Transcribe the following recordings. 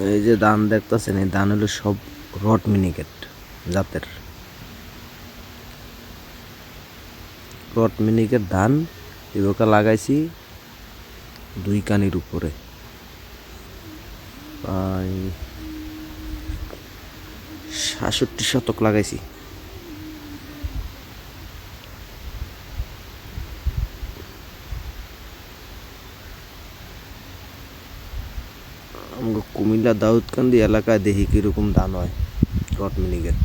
এই যে ধান দেখতেছেন, এই ধান হলো সব রড মিনিকেট জাতের। রড মিনিকেট ধান এবার লাগাইছি 2 কানির উপরে, প্রায় 66 শতক লাগাইছি। আমরা কুমিল্লা দাউদকান্দি এলাকায় দেখি কীরকম ধান হয় রড মিনিকেট।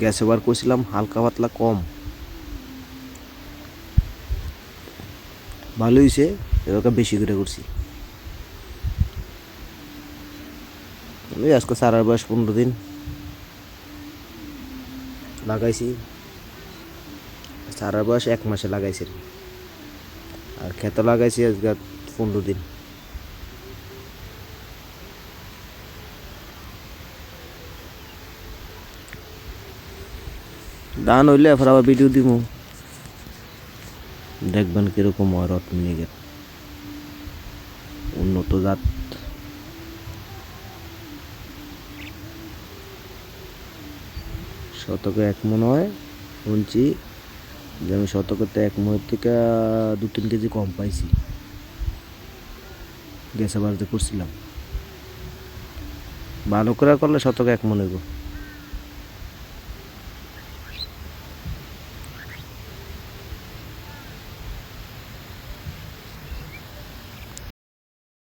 গ্যাস এবার করছিলাম হালকা পাতলা কম, ভালো হয়েছে। এবার বেশি করে করছি। ওই আজকে চারার বয়স 15 দিন লাগাইছি। চারার বয়স 1 মাসে লাগাইছি, আর খেতে লাগাইছি আজকে 15 দিন। ধান হইলে এরপর আবার ভিডিও দিব, দেখবেন কিরকম হয় রড মিনিকেট, উন্নত জাত। শতকে 1 মন হয় শুনছি, যে আমি শতকতে 1 মনের থেকে 2-3 কেজি কম পাইছি গ্যাসে বাড়িতে করছিলাম। ভালো করে করলে শতকে 1 মন হইব।